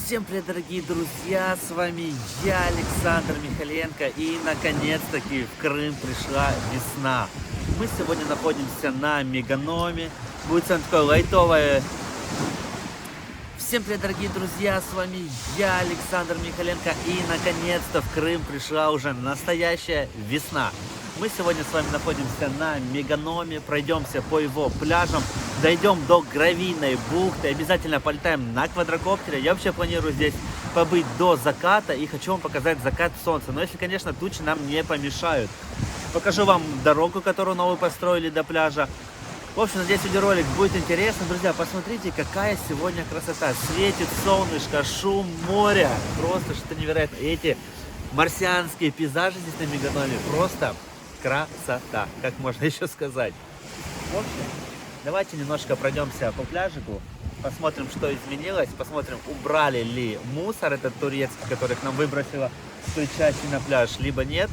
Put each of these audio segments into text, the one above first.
Всем привет, дорогие друзья, с вами я, Александр Михаленко, и наконец-таки в Крым пришла весна. Мы сегодня находимся на Меганоме, будет самое такое лайтовое. Всем привет, дорогие друзья, с вами я, Александр Михаленко, и наконец-то в Крым пришла уже настоящая весна. Мы сегодня с вами находимся на Меганоме, пройдемся по его пляжам, дойдем до Гравийной бухты, обязательно полетаем на квадрокоптере. Я вообще планирую здесь побыть до заката и хочу вам показать закат солнца. Но если, конечно, тучи нам не помешают. Покажу вам дорогу, которую новую построили до пляжа. В общем, надеюсь, видеоролик будет интересный. Друзья, посмотрите, какая сегодня красота. Светит солнышко, шум моря. Просто что-то невероятное. Эти марсианские пейзажи здесь на Меганоме просто красота. Как можно еще сказать. В общем, давайте немножко пройдемся по пляжику. Посмотрим, что изменилось. Посмотрим, убрали ли мусор этот турецкий, который к нам выбросило с той части на пляж, либо нет.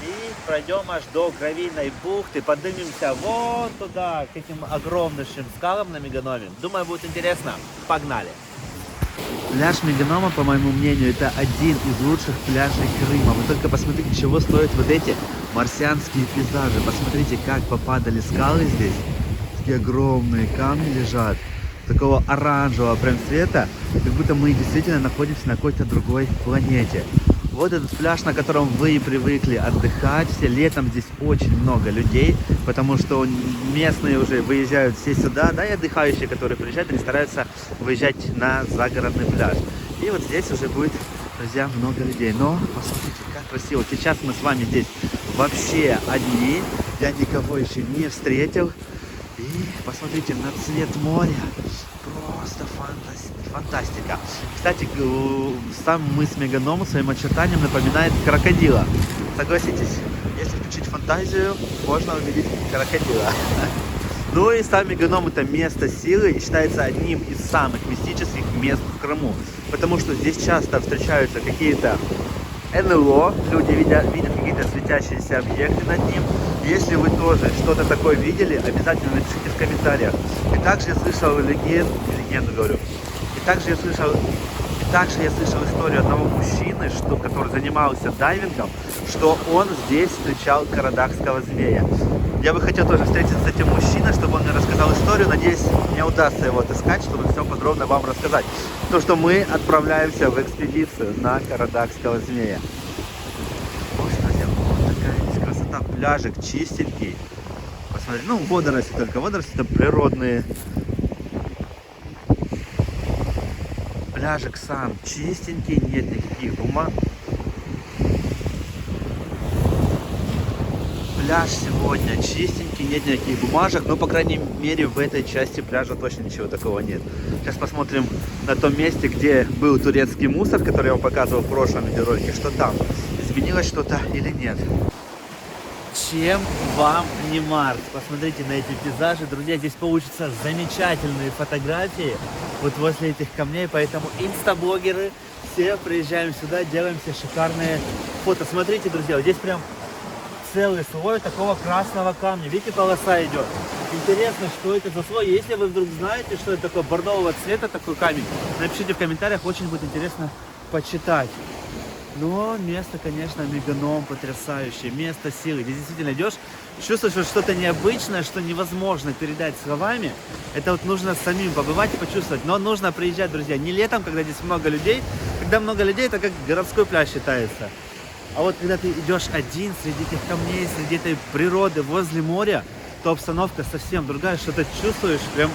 И пройдем аж до Гравийной бухты, поднимемся вот туда, к этим огромным скалам на Меганоме. Думаю, будет интересно. Погнали! Пляж Меганома, по моему мнению, это один из лучших пляжей Крыма. Вы только посмотрите, чего стоят вот эти марсианские пейзажи. Посмотрите, как попадали скалы здесь. Такие огромные камни лежат, такого оранжевого прям цвета, как будто мы действительно находимся на какой-то другой планете. Вот этот пляж, на котором вы привыкли отдыхать. Все летом здесь очень много людей, потому что местные уже выезжают все сюда, да, и отдыхающие, которые приезжают, они стараются выезжать на загородный пляж. И вот здесь уже будет, друзья, много людей. Но посмотрите, как красиво. Сейчас мы с вами здесь вообще одни. Я никого еще не встретил. И посмотрите на цвет моря. Просто фантастика. Кстати, сам мыс Меганом своим очертанием напоминает крокодила. Согласитесь, если включить фантазию, можно увидеть крокодила. Ну и сам Меганом — это место силы и считается одним из самых мистических мест в Крыму. Потому что здесь часто встречаются какие-то НЛО, люди видят какие-то светящиеся объекты над ним. Если вы тоже что-то такое видели, обязательно напишите в комментариях. И также я слышал легенду говорю. И также я слышал историю одного мужчины, который занимался дайвингом, что он здесь встречал карадакского змея. Я бы хотел тоже встретиться с этим мужчиной, чтобы он мне рассказал историю. Надеюсь, мне удастся его отыскать, чтобы все подробно вам рассказать. То, что мы отправляемся в экспедицию на карадакского змея. Пляжик чистенький. Посмотрите, ну водоросли только. Водоросли — это природные. Пляжик сам чистенький, нет никаких бумаг. Пляж сегодня чистенький, нет никаких бумажек, но, по крайней мере, в этой части пляжа точно ничего такого нет. Сейчас посмотрим на том месте, где был турецкий мусор, который я вам показывал в прошлом видеоролике, что там. Изменилось что-то или нет. Чем вам не Марс? Посмотрите на эти пейзажи, друзья, здесь получатся замечательные фотографии вот возле этих камней, поэтому инстаблогеры все приезжаем сюда, делаем все шикарные фото. Смотрите, друзья, вот здесь прям целый слой такого красного камня, видите, полоса идет. Интересно, что это за слой. Если вы вдруг знаете, что это такое бордового цвета такой камень, напишите в комментариях, очень будет интересно почитать. Но место, конечно, Меганом потрясающее, место силы. Здесь действительно идешь, чувствуешь вот что-то необычное, что невозможно передать словами. Это вот нужно самим побывать и почувствовать. Но нужно приезжать, друзья, не летом, когда здесь много людей. Когда много людей, это как городской пляж считается. А вот когда ты идешь один среди этих камней, среди этой природы, возле моря, то обстановка совсем другая, что-то чувствуешь. Прям,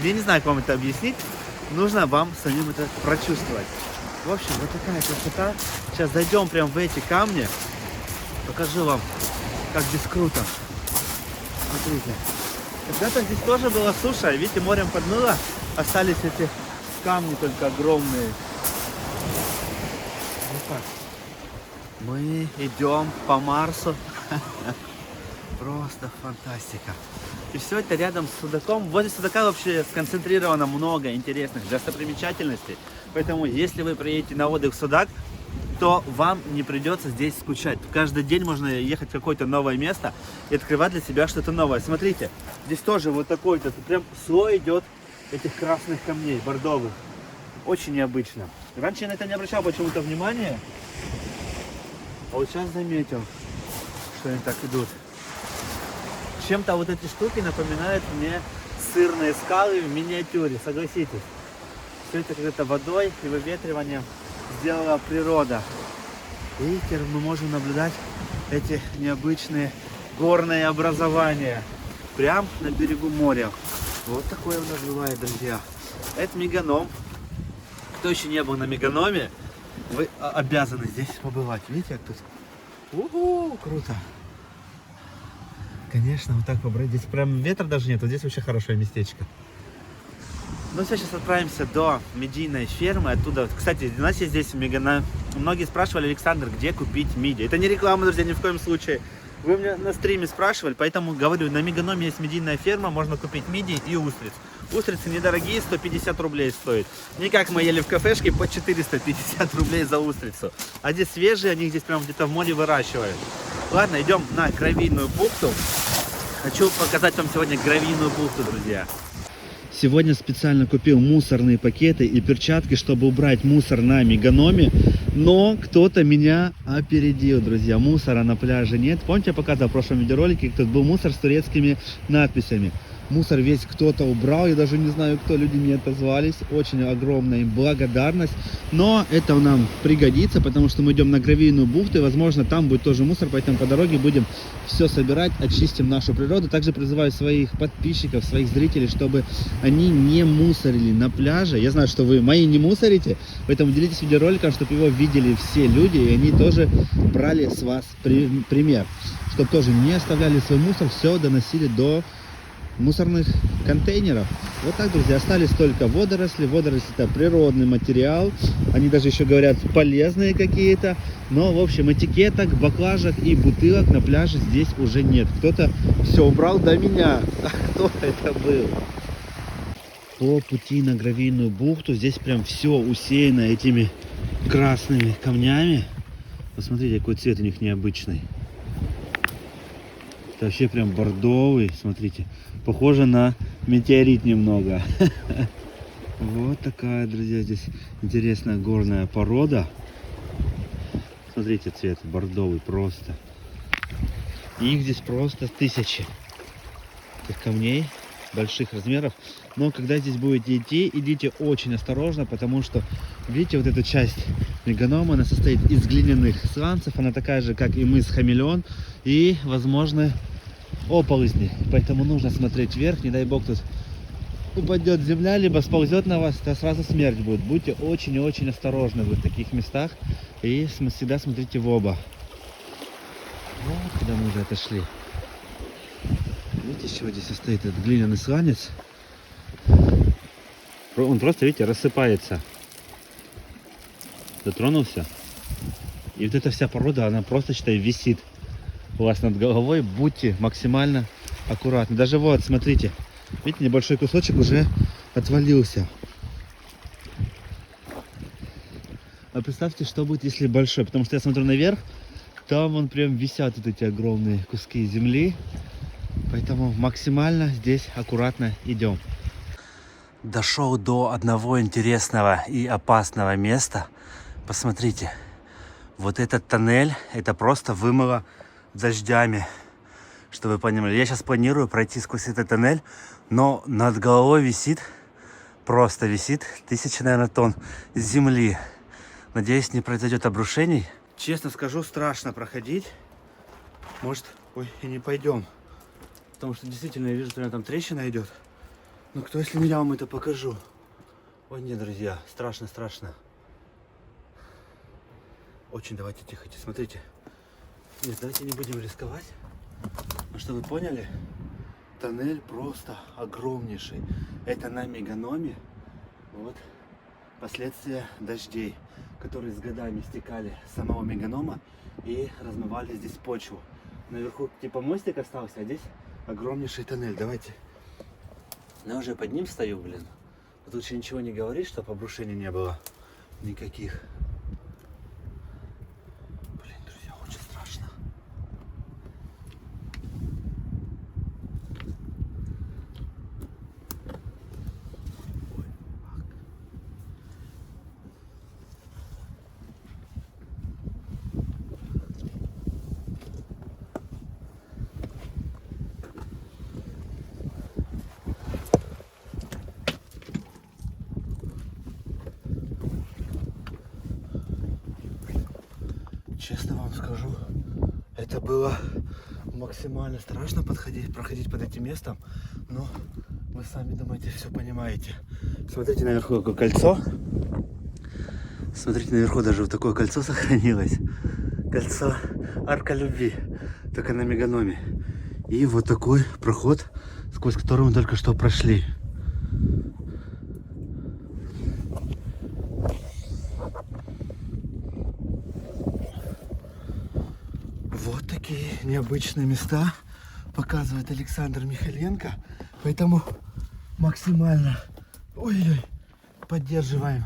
я не знаю, как вам это объяснить. Нужно вам самим это прочувствовать. В общем, вот такая красота. Сейчас зайдем прямо в эти камни. Покажу вам, как здесь круто. Смотрите. Когда-то здесь тоже была суша. Видите, морем подмыло. Остались эти камни только огромные. Вот так. Мы идем по Марсу. Просто фантастика. И все это рядом с Судаком. Возле Судака вообще сконцентрировано много интересных достопримечательностей. Поэтому, если вы приедете на отдых в Судак, то вам не придется здесь скучать. Каждый день можно ехать в какое-то новое место и открывать для себя что-то новое. Смотрите, здесь тоже вот такой-то прям слой идет этих красных камней, бордовых. Очень необычно. Раньше я на это не обращал почему-то внимания, а вот сейчас заметил, что они так идут. Чем-то вот эти штуки напоминают мне сырные скалы в миниатюре, согласитесь. Все это когда-то водой и выветриванием сделала природа. И теперь мы можем наблюдать эти необычные горные образования прямо на берегу моря. Вот такое у нас бывает, друзья. Это Меганом. Кто еще не был на Меганоме, вы обязаны здесь побывать. Видите, как тут? У-ху, круто. Конечно, вот так побрать. Здесь прям ветра даже нет. Вот здесь вообще хорошее местечко. Ну, сейчас отправимся до медийной фермы. Оттуда, кстати, у нас есть здесь Меганом. Многие спрашивали: Александр, где купить мидии? Это не реклама, друзья, ни в коем случае. Вы меня на стриме спрашивали, поэтому говорю, на Меганоме есть медийная ферма, можно купить мидии и устриц. Устрицы недорогие, 150 рублей стоят. Не как мы ели в кафешке по 450 рублей за устрицу. А здесь свежие, они здесь прям где-то в море выращивают. Ладно, идем на Гравийную бухту. Хочу показать вам сегодня Гравийную бухту, друзья. Сегодня специально купил мусорные пакеты и перчатки, чтобы убрать мусор на Меганоме. Но кто-то меня опередил, друзья. Мусора на пляже нет. Помните, я показывал в прошлом видеоролике, как тут был мусор с турецкими надписями. Мусор весь кто-то убрал, я даже не знаю, кто, люди мне отозвались. Очень огромная им благодарность. Но это нам пригодится, потому что мы идем на Гравийную бухту, и, возможно, там будет тоже мусор, поэтому по дороге будем все собирать, очистим нашу природу. Также призываю своих подписчиков, своих зрителей, чтобы они не мусорили на пляже. Я знаю, что вы мои не мусорите, поэтому делитесь видеороликом, чтобы его видели все люди, и они тоже брали с вас пример. Чтобы тоже не оставляли свой мусор, все доносили до мусорных контейнеров. Вот так, друзья, остались только водоросли. Водоросли — это природный материал. Они даже еще говорят полезные какие-то. Но, в общем, этикеток, баклажек и бутылок на пляже здесь уже нет. Кто-то все убрал до меня. А кто это был? По пути на Гравийную бухту здесь прям все усеяно этими красными камнями. Посмотрите, какой цвет у них необычный. Это вообще прям бордовый, смотрите. Похоже на метеорит немного. Вот такая, друзья, здесь интересная горная порода. Смотрите, цвет бордовый просто. Их здесь просто тысячи. Этих камней больших размеров. Но когда здесь будете идти, идите очень осторожно, потому что, видите, вот эта часть Меганома, она состоит из глиняных сланцев. Она такая же, как и мыс Хамелеон. И, возможно, оползни. Поэтому нужно смотреть вверх. Не дай бог тут упадет земля, либо сползет на вас, то сразу смерть будет. Будьте очень и очень осторожны в таких местах. И всегда смотрите в оба. Вот куда мы уже отошли. Видите, из чего здесь состоит этот глиняный сланец? Он просто, видите, рассыпается. Дотронулся. И вот эта вся порода, она просто, считай, висит у вас над головой. Будьте максимально аккуратны. Даже вот, смотрите, видите, небольшой кусочек уже отвалился. А представьте, что будет, если большой. Потому что я смотрю наверх, там вон прям висят вот эти огромные куски земли. Поэтому максимально здесь аккуратно идем. Дошел до одного интересного и опасного места. Посмотрите, вот этот тоннель, это просто вымыло дождями, чтобы вы понимали. Я сейчас планирую пройти сквозь этот тоннель, но над головой висит, просто висит 1000, наверное, тонн земли. Надеюсь, не произойдет обрушений. Честно скажу, страшно проходить. Может, ой, и не пойдем. Потому что действительно я вижу, что у меня там трещина идет. Ну кто, если я вам это покажу? Ой, нет, друзья, страшно, страшно. Очень давайте тихо, смотрите. Нет, давайте не будем рисковать. Ну что, вы поняли? Тоннель просто огромнейший. Это на Меганоме. Вот последствия дождей, которые с годами стекали с самого Меганома и размывали здесь почву. Наверху типа мостик остался, а здесь огромнейший тоннель. Давайте. Я уже под ним стою, блин. Тут лучше ничего не говорить, чтобы обрушений не было. Никаких. Блин, друзья, очень страшно. Ой, честно вам скажу, это было максимально страшно проходить под этим местом, но вы сами думаете, все понимаете. Смотрите наверху какое кольцо. Смотрите, наверху даже вот такое кольцо сохранилось. Кольцо Арка Любви, только на Меганоме. И вот такой проход, сквозь который мы только что прошли. Вот такие необычные места показывает Александр Михаленко. Поэтому максимально поддерживаем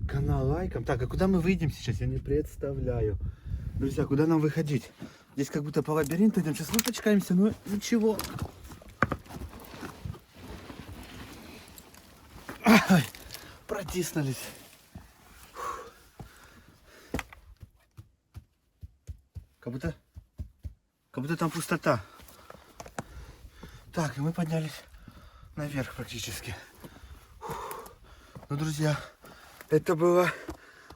канал лайком. Так, а куда мы выйдем сейчас? Я не представляю. Друзья, куда нам выходить? Здесь как будто по лабиринту идем. Сейчас выточкаемся, но ничего. Ай, протиснулись. Как будто там пустота. Так, и мы поднялись наверх практически. Ну, друзья, это было,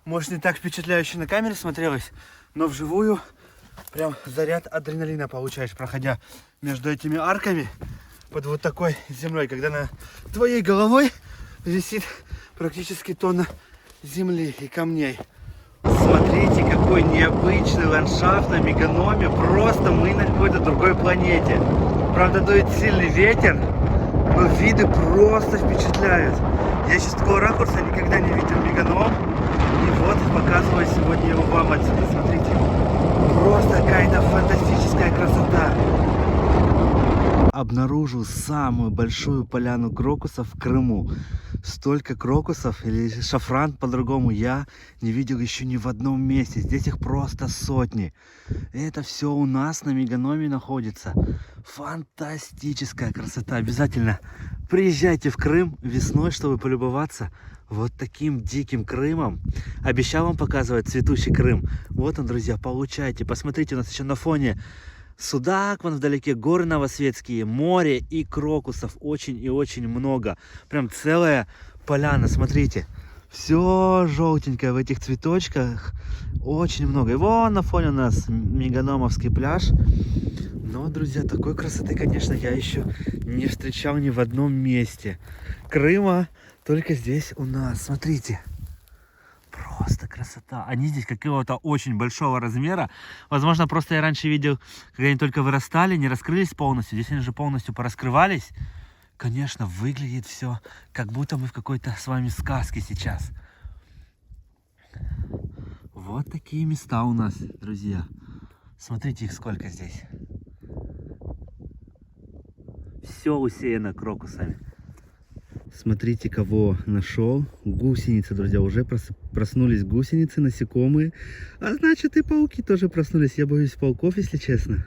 может, не так впечатляюще на камере смотрелось, но вживую прям заряд адреналина получаешь, проходя между этими арками под вот такой землей, когда над твоей головой висит практически тонна земли и камней. Смотрите, какой необычный ландшафт на Меганоме. Просто мы на какой-то другой планете. Правда, дует сильный ветер, но виды просто впечатляют. Я сейчас такого ракурса никогда не видел Меганом. И вот показываю сегодня его вам отсюда. Смотрите. Просто какая-то фантастическая красота. Обнаружил самую большую поляну крокусов в Крыму. Столько крокусов, или шафран по-другому, я не видел еще ни в одном месте. Здесь их просто сотни. Это все у нас на Меганоме находится. Фантастическая красота. Обязательно приезжайте в Крым весной, чтобы полюбоваться вот таким диким Крымом. Обещал вам показывать цветущий Крым. Вот он, друзья, получайте. Посмотрите, у нас еще на фоне Судак, вон вдалеке горы Новосветские, море и крокусов очень и очень много. Прям целая поляна, смотрите. Все желтенькое в этих цветочках, очень много. И вон на фоне у нас Меганомовский пляж. Но, друзья, такой красоты, конечно, я еще не встречал ни в одном месте Крыма, только здесь у нас. Смотрите. Просто красота. Они здесь какого-то очень большого размера. Возможно, просто я раньше видел, когда они только вырастали, не раскрылись полностью. Здесь они же полностью пораскрывались. Конечно, выглядит все, как будто мы в какой-то с вами сказке сейчас. Вот такие места у нас, друзья. Смотрите, их сколько здесь. Все усеяно крокусами. Смотрите, кого нашел. Гусеницы, друзья, уже проснулись гусеницы, насекомые. А значит, и пауки тоже проснулись. Я боюсь пауков, если честно.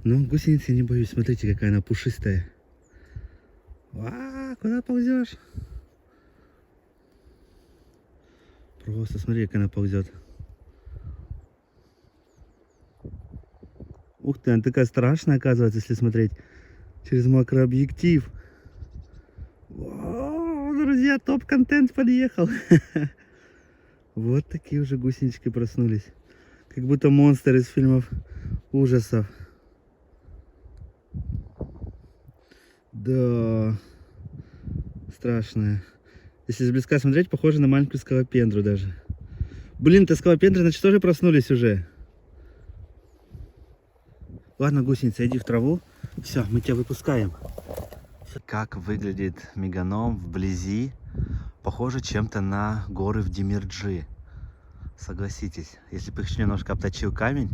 Но гусеницы не боюсь. Смотрите, какая она пушистая. Куда ползешь? Просто смотри, как она ползет. Ух ты, она такая страшная, оказывается, если смотреть через макрообъектив. О, друзья, топ-контент подъехал. Вот такие уже гусенички проснулись. Как будто монстр из фильмов ужасов. Да, страшная. Если с близка смотреть, похоже на маленькую скалопендру даже. Блин, это скалопендры, значит, тоже проснулись уже. Ладно, гусеница, иди в траву. Все, мы тебя выпускаем. Как выглядит Меганом вблизи, похоже чем-то на горы в Демирджи. Согласитесь, если бы их немножко обточил камень,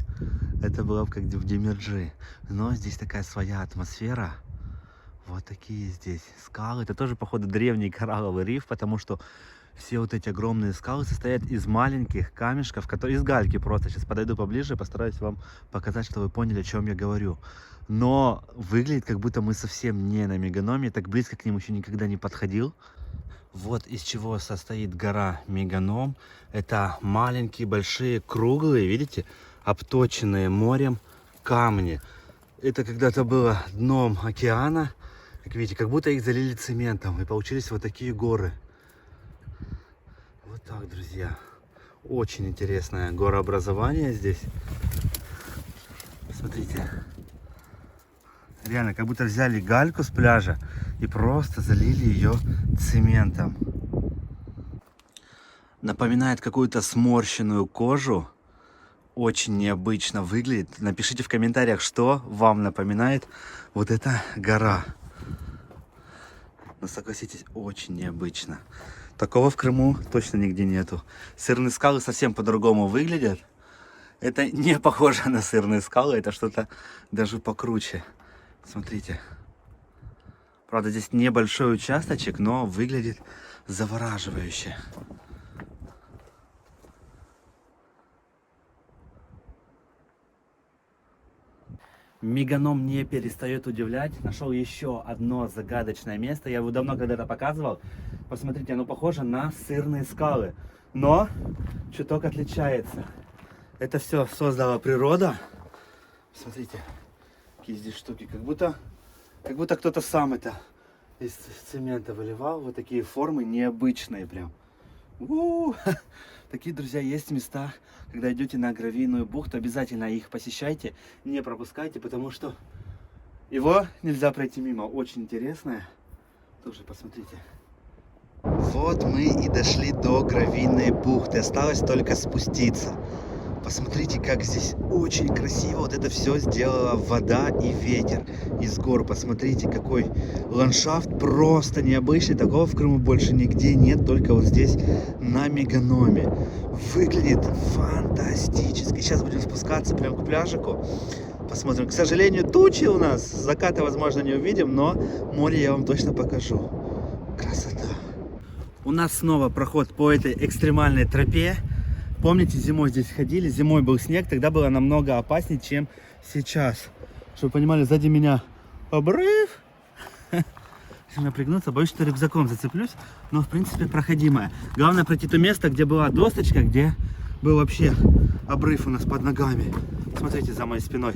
это было бы как в Демирджи. Но здесь такая своя атмосфера. Вот такие здесь скалы. Это тоже, походу, древний коралловый риф, потому что все вот эти огромные скалы состоят из маленьких камешков, которые из гальки просто. Сейчас подойду поближе, постараюсь вам показать, что вы поняли, о чем я говорю. Но выглядит, как будто мы совсем не на Меганоме. Так близко к ним еще никогда не подходил. Вот из чего состоит гора Меганом. Это маленькие, большие, круглые, видите, обточенные морем камни. Это когда-то было дном океана. Как видите, как будто их залили цементом. И получились вот такие горы. Вот так, друзья. Очень интересное горообразование здесь. Посмотрите. Реально, как будто взяли гальку с пляжа и просто залили ее цементом. Напоминает какую-то сморщенную кожу. Очень необычно выглядит. Напишите в комментариях, что вам напоминает вот эта гора. Но согласитесь, очень необычно. Такого в Крыму точно нигде нету. Сырные скалы совсем по-другому выглядят. Это не похоже на сырные скалы, это что-то даже покруче. Смотрите. Правда, здесь небольшой участочек, но выглядит завораживающе. Меганом не перестает удивлять. Нашел еще одно загадочное место. Я его давно когда-то показывал. Посмотрите, оно похоже на сырные скалы. Но чуток отличается. Это все создала природа. Смотрите, какие здесь штуки. Как будто кто-то сам это из цемента выливал. Вот такие формы необычные прям. Такие, друзья, есть места, когда идете на Гравийную бухту, обязательно их посещайте, не пропускайте, потому что его нельзя пройти мимо. Очень интересное. Тоже посмотрите. Вот мы и дошли до Гравийной бухты. Осталось только спуститься. Посмотрите, как здесь очень красиво вот это все сделала вода и ветер из гор. Посмотрите, какой ландшафт просто необычный. Такого в Крыму больше нигде нет, только вот здесь на Меганоме. Выглядит фантастически. Сейчас будем спускаться прямо к пляжику. Посмотрим. К сожалению, тучи у нас. Заката, возможно, не увидим, но море я вам точно покажу. Красота. У нас снова проход по этой экстремальной тропе. Помните, зимой здесь ходили, зимой был снег, тогда было намного опаснее, чем сейчас. Чтобы вы понимали, сзади меня обрыв. Если напрягнуться, боюсь, что рюкзаком зацеплюсь, но в принципе проходимое. Главное пройти то место, где была досточка, где был вообще обрыв у нас под ногами. Смотрите за моей спиной.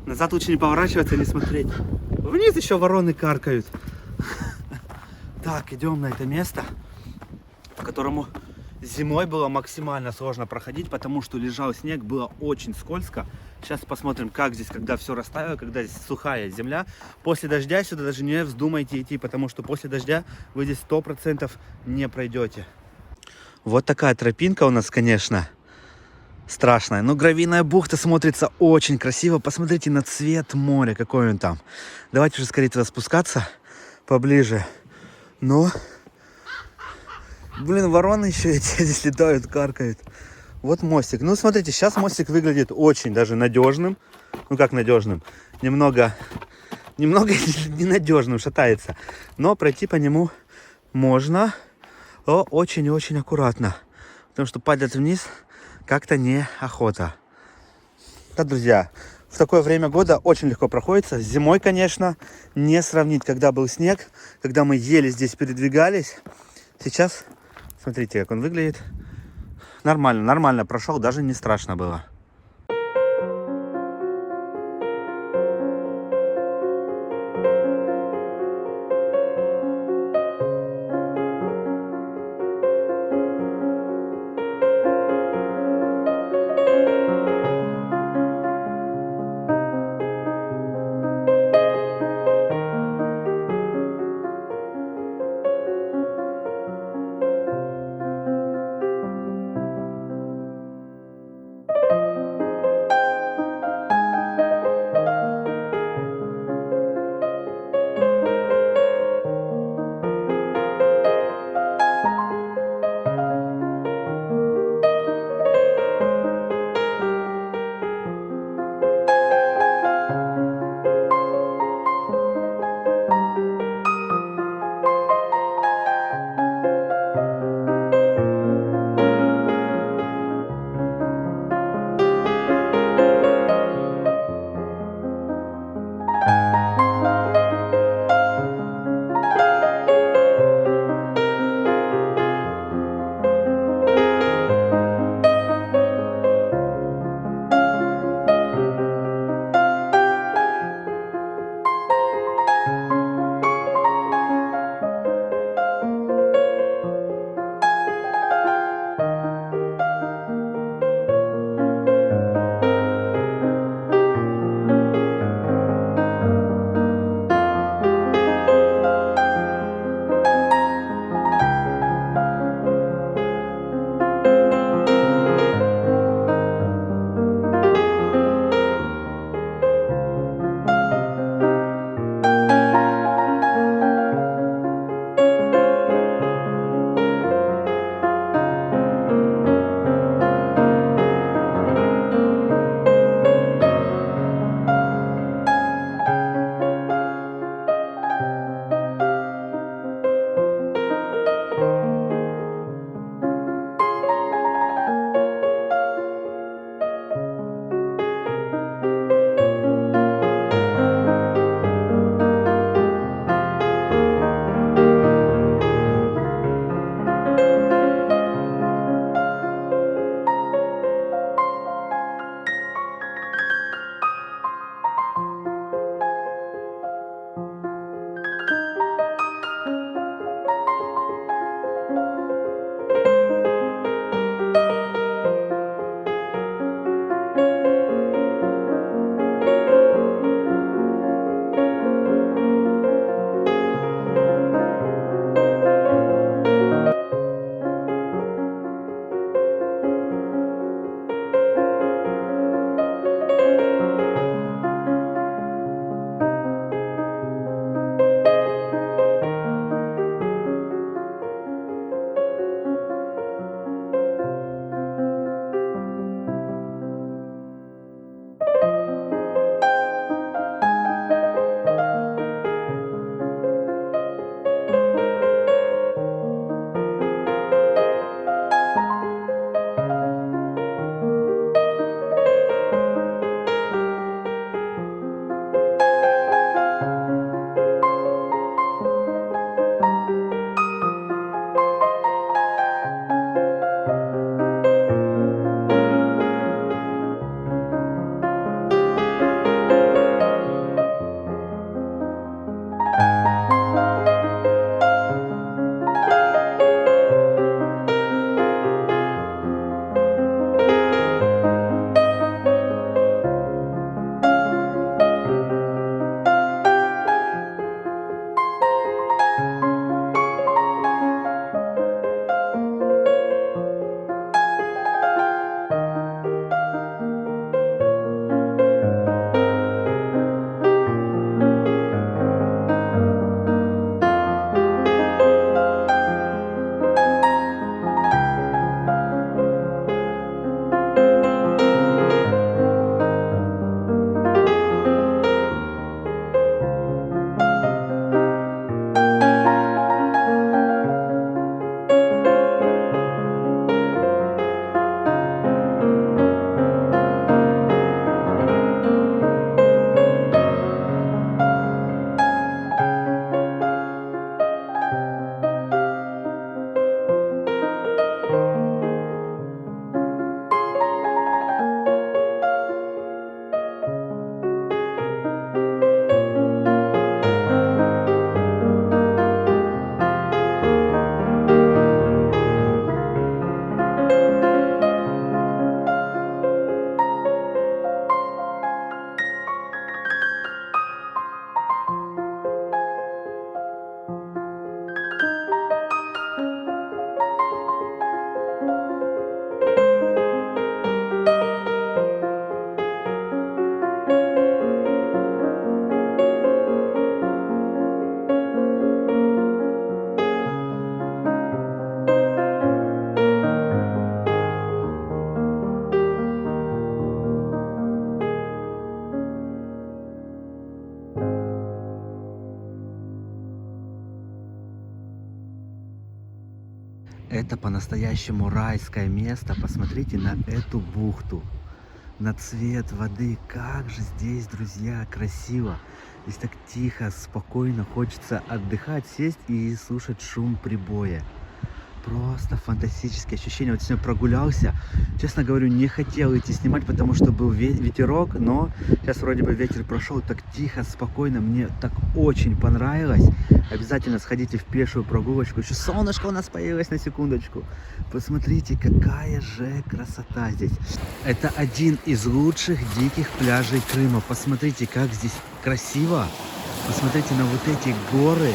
Назад лучше не поворачиваться, не смотреть. Вниз еще вороны каркают. Так, идем на это место, по которому зимой было максимально сложно проходить, потому что лежал снег, было очень скользко. Сейчас посмотрим, как здесь, когда все растаяло, когда здесь сухая земля. После дождя сюда даже не вздумайте идти, потому что после дождя вы здесь 100% не пройдете. Вот такая тропинка у нас, конечно, страшная. Но Гравийная бухта смотрится очень красиво. Посмотрите на цвет моря, какой он там. Давайте уже скорее туда спускаться поближе. Но... Блин, вороны еще эти здесь летают, каркают. Вот мостик. Ну, смотрите, сейчас мостик выглядит очень даже надежным. Ну, как надежным? Немного ненадежным, шатается. Но пройти по нему можно очень-очень аккуратно. Потому что падать вниз как-то неохота. Да, друзья, в такое время года очень легко проходится. Зимой, конечно, не сравнить, когда был снег, когда мы еле здесь передвигались. Сейчас... Смотрите, как он выглядит. Нормально прошел, даже не страшно было. Это по-настоящему райское место. Посмотрите на эту бухту, на цвет воды. Как же здесь, друзья, красиво. Здесь так тихо, спокойно, хочется отдыхать, сесть и слушать шум прибоя. Просто фантастические ощущения. Вот сегодня прогулялся. Честно говорю, не хотел идти снимать, потому что был ветерок, но сейчас вроде бы ветер прошел так тихо, спокойно. Мне так очень понравилось. Обязательно сходите в пешую прогулочку. Еще солнышко у нас появилось на секундочку. Посмотрите, какая же красота здесь. Это один из лучших диких пляжей Крыма. Посмотрите, как здесь красиво. Посмотрите на вот эти горы.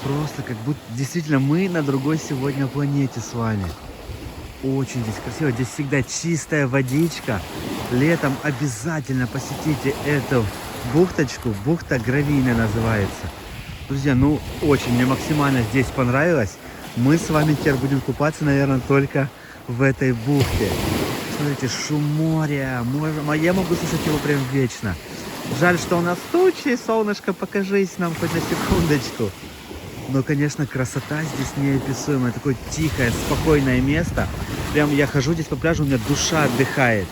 Просто как будто действительно мы на другой сегодня планете с вами. Очень здесь красиво. Здесь всегда чистая водичка. Летом обязательно посетите эту бухточку. Бухта Гравийная называется. Друзья, ну очень мне максимально здесь понравилось. Мы с вами теперь будем купаться, наверное, только в этой бухте. Смотрите, шум моря. Я могу слушать его прям вечно. Жаль, что у нас тучи. Солнышко, покажись нам хоть на секундочку. Но, конечно, красота здесь неописуемая. Такое тихое, спокойное место. Прям я хожу здесь по пляжу, у меня душа отдыхает.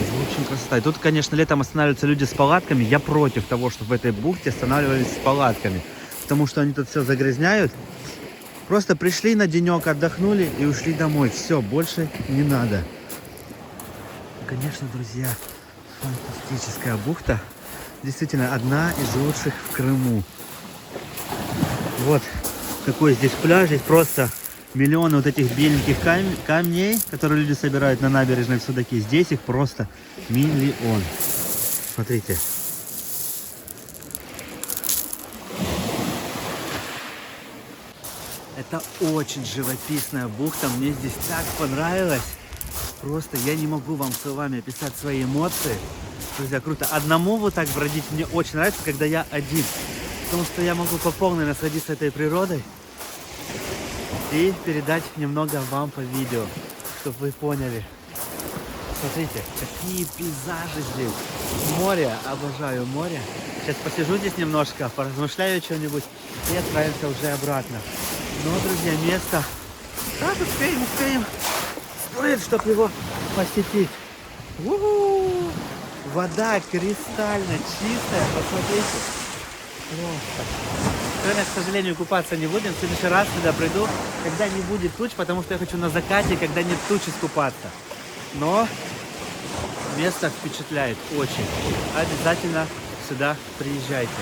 В общем, красота. И тут, конечно, летом останавливаются люди с палатками. Я против того, чтобы в этой бухте останавливались с палатками. Потому что они тут все загрязняют. Просто пришли на денек, отдохнули и ушли домой. Все, больше не надо. Конечно, друзья, фантастическая бухта. Действительно, одна из лучших в Крыму. Вот такой здесь пляж. Здесь просто миллионы вот этих беленьких камней, которые люди собирают на набережной в Судаке. Здесь их просто миллион. Смотрите. Это очень живописная бухта. Мне здесь так понравилось. Просто я не могу вам словами описать свои эмоции. Друзья, круто. Одному вот так бродить мне очень нравится, когда я один. Потому что я могу по полной насладиться этой природой и передать немного вам по видео, чтобы вы поняли. Смотрите, какие пейзажи здесь. Море, обожаю море. Сейчас посижу здесь немножко, поразмышляю что-нибудь и отправимся уже обратно. Но, друзья, место... Так, успеем. Стоит, чтобы его посетить. У-у-у! Вода кристально чистая, посмотрите. Сегодня, к сожалению, купаться не будем. В следующий раз сюда приду, когда не будет туч, потому что я хочу на закате, когда нет тучи, искупаться. Но место впечатляет очень. Обязательно сюда приезжайте.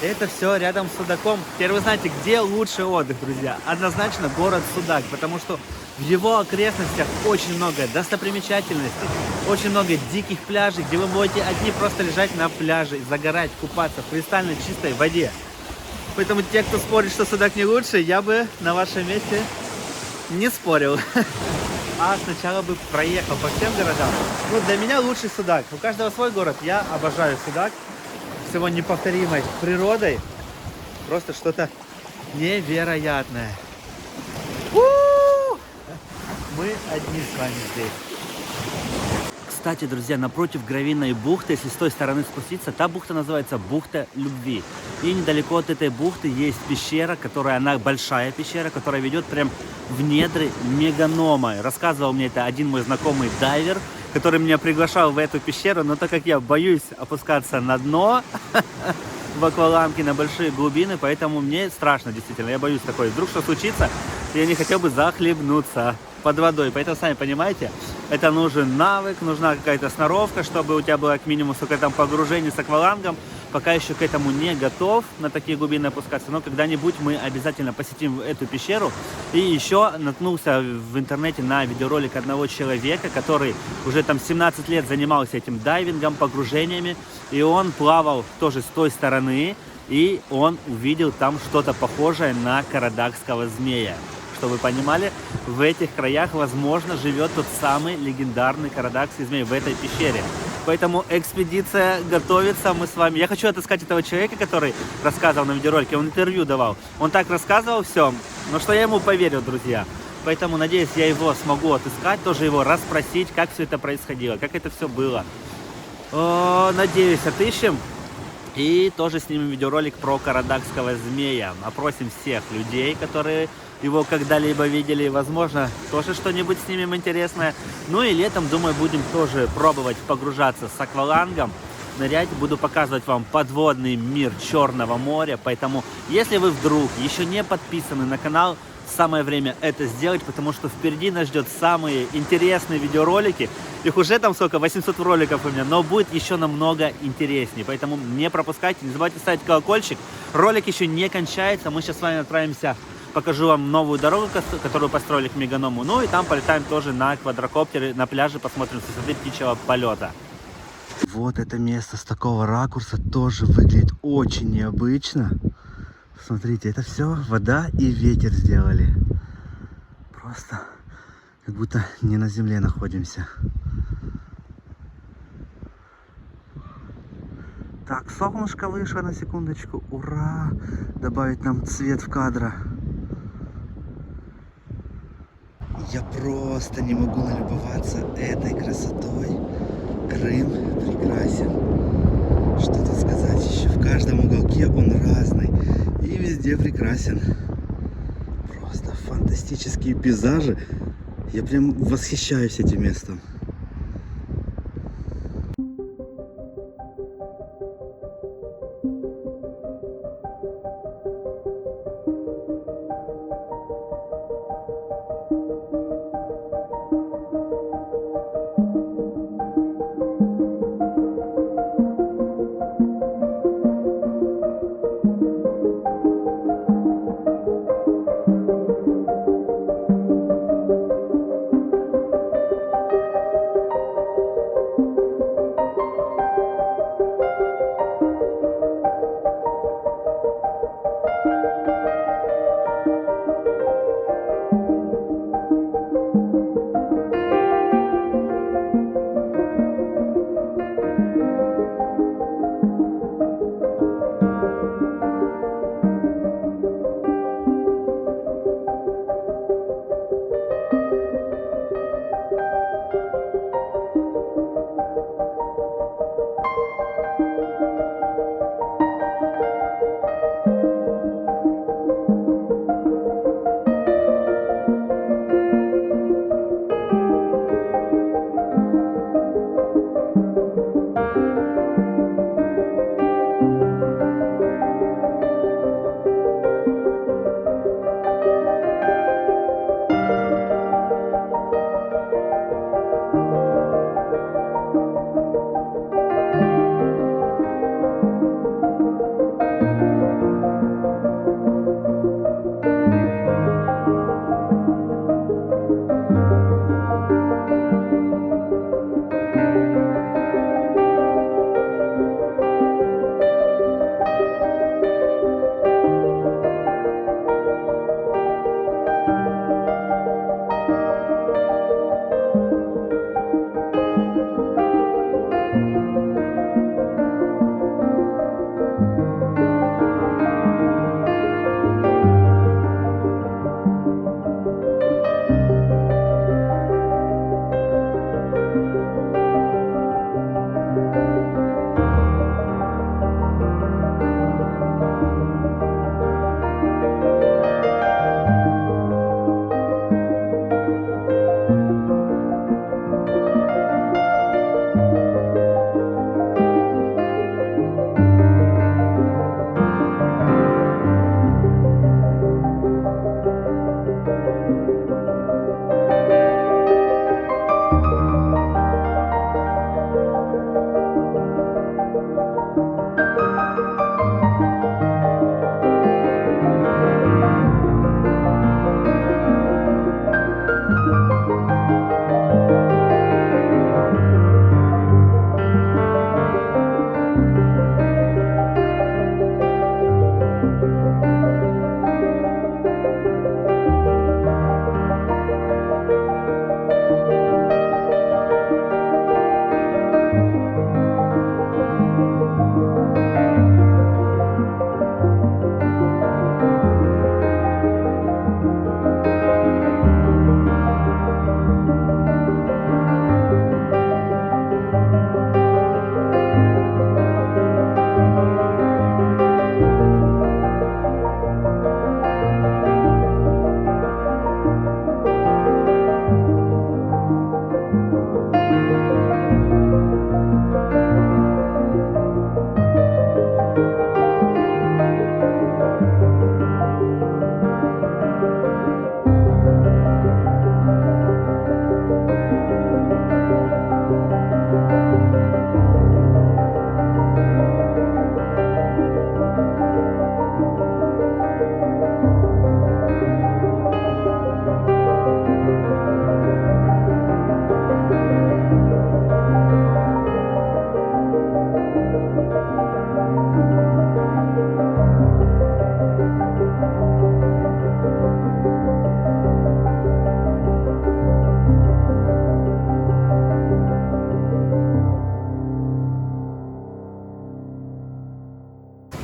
Это все рядом с Судаком. Теперь вы знаете, где лучший отдых, друзья. Однозначно город Судак, потому что в его окрестностях очень много достопримечательностей, очень много диких пляжей, где вы можете одни просто лежать на пляже, загорать, купаться в кристально чистой воде. Поэтому те, кто спорит, что Судак не лучше, я бы на вашем месте не спорил. А сначала бы проехал по всем городам. Ну, для меня лучший Судак. У каждого свой город. Я обожаю Судак. С его неповторимой природой. Просто что-то невероятное. Мы одни с вами здесь. Кстати, друзья, напротив Гравийной бухты, если с той стороны спуститься, та бухта называется Бухта Любви. И недалеко от этой бухты есть пещера, она большая пещера, которая ведет прям в недры Меганома. Рассказывал мне это один мой знакомый дайвер, который меня приглашал в эту пещеру, но так как я боюсь опускаться на дно в акваланге на большие глубины, поэтому мне страшно, действительно. Я боюсь такой. Вдруг что случится, я не хотел бы захлебнуться под водой. Поэтому, сами понимаете, это нужен навык, нужна какая-то сноровка, чтобы у тебя было к минимуму там погружение с аквалангом. Пока еще к этому не готов на такие глубины опускаться, но когда-нибудь мы обязательно посетим эту пещеру. И еще наткнулся в интернете на видеоролик одного человека, который уже там 17 лет занимался этим дайвингом, погружениями, и он плавал тоже с той стороны, и он увидел там что-то похожее на карадакского змея. Чтобы вы понимали, в этих краях, возможно, живет тот самый легендарный карадакский змей в этой пещере. Поэтому экспедиция готовится, мы с вами... Я хочу отыскать этого человека, который рассказывал на видеоролике, он интервью давал. Он так рассказывал все, но что я ему поверил, друзья. Поэтому, надеюсь, я его смогу отыскать, тоже его расспросить, как все это происходило, как это все было. Надеюсь, отыщем. И тоже снимем видеоролик про карадакского змея. Опросим всех людей, которые его когда-либо видели. Возможно, тоже что-нибудь снимем интересное. Ну и летом, думаю, будем тоже пробовать погружаться с аквалангом, нырять. Буду показывать вам подводный мир Черного моря. Поэтому, если вы вдруг еще не подписаны на канал, самое время это сделать, потому что впереди нас ждет самые интересные видеоролики. Их уже там сколько, 800 роликов у меня, но будет еще намного интереснее. Поэтому не пропускайте, не забывайте ставить колокольчик. Ролик еще не кончается, мы сейчас с вами отправимся, покажу вам новую дорогу, которую построили к Меганому. Ну и там полетаем тоже на квадрокоптере, на пляже, посмотрим с высоты птичьего полета. Вот это место с такого ракурса тоже выглядит очень необычно. Смотрите, это все вода и ветер сделали. Просто как будто не на земле находимся. Так, солнышко вышло на секундочку. Ура! Добавить нам цвет в кадр. Я просто не могу налюбоваться этой красотой. Крым прекрасен. Что тут сказать еще? В каждом уголке он разный. И везде прекрасен. Просто фантастические пейзажи. Я прям восхищаюсь этим местом.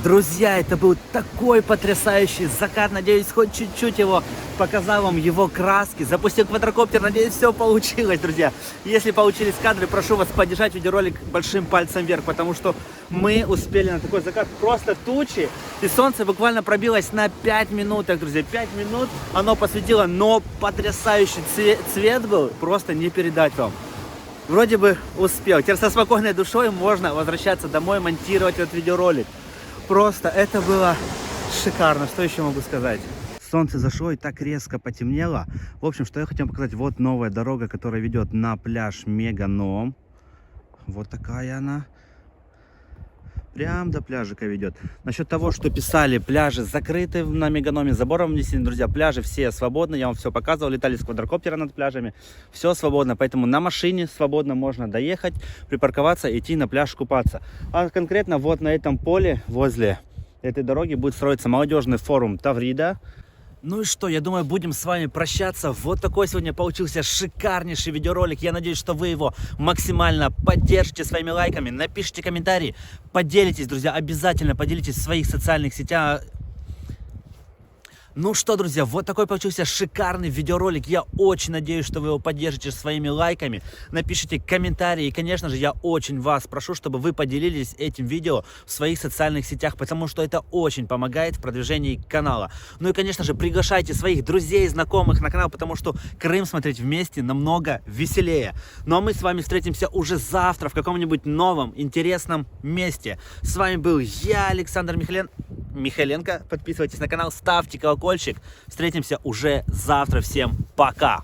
Друзья, это был такой потрясающий закат. Надеюсь, хоть чуть-чуть его показал вам его краски. Запустил квадрокоптер, надеюсь, все получилось, друзья. Если получились кадры, прошу вас поддержать видеоролик большим пальцем вверх, потому что мы успели на такой закат. Просто тучи, и солнце буквально пробилось на 5 минутах, друзья. 5 минут оно посветило, но потрясающий цвет был, просто не передать вам. Вроде бы успел. Теперь со спокойной душой можно возвращаться домой, монтировать этот видеоролик. Просто это было шикарно. Что еще могу сказать? Солнце зашло и так резко потемнело. В общем, что я хотел показать. Вот новая дорога, которая ведет на пляж Меганом. Вот такая она. Прям до пляжика ведет. Насчет того, что писали, пляжи закрыты на Меганоме, забором внесены, друзья, пляжи все свободны, я вам все показывал, летали с квадрокоптера над пляжами, все свободно, поэтому на машине свободно можно доехать, припарковаться, идти на пляж купаться. А конкретно вот на этом поле, возле этой дороги, будет строиться молодежный форум Таврида. Ну и что, я думаю, будем с вами прощаться. Вот такой сегодня получился шикарнейший видеоролик. Я надеюсь, что вы его максимально поддержите своими лайками. Напишите комментарии, поделитесь, друзья, обязательно поделитесь в своих социальных сетях. Ну что, друзья, вот такой получился шикарный видеоролик. Я очень надеюсь, что вы его поддержите своими лайками. Напишите комментарии. И, конечно же, я очень вас прошу, чтобы вы поделились этим видео в своих социальных сетях, потому что это очень помогает в продвижении канала. Ну и, конечно же, приглашайте своих друзей, знакомых на канал, потому что Крым смотреть вместе намного веселее. Ну а мы с вами встретимся уже завтра в каком-нибудь новом, интересном месте. С вами был я, Александр Михайленко. Подписывайтесь на канал, ставьте колокольчик. Встретимся уже завтра. Всем пока!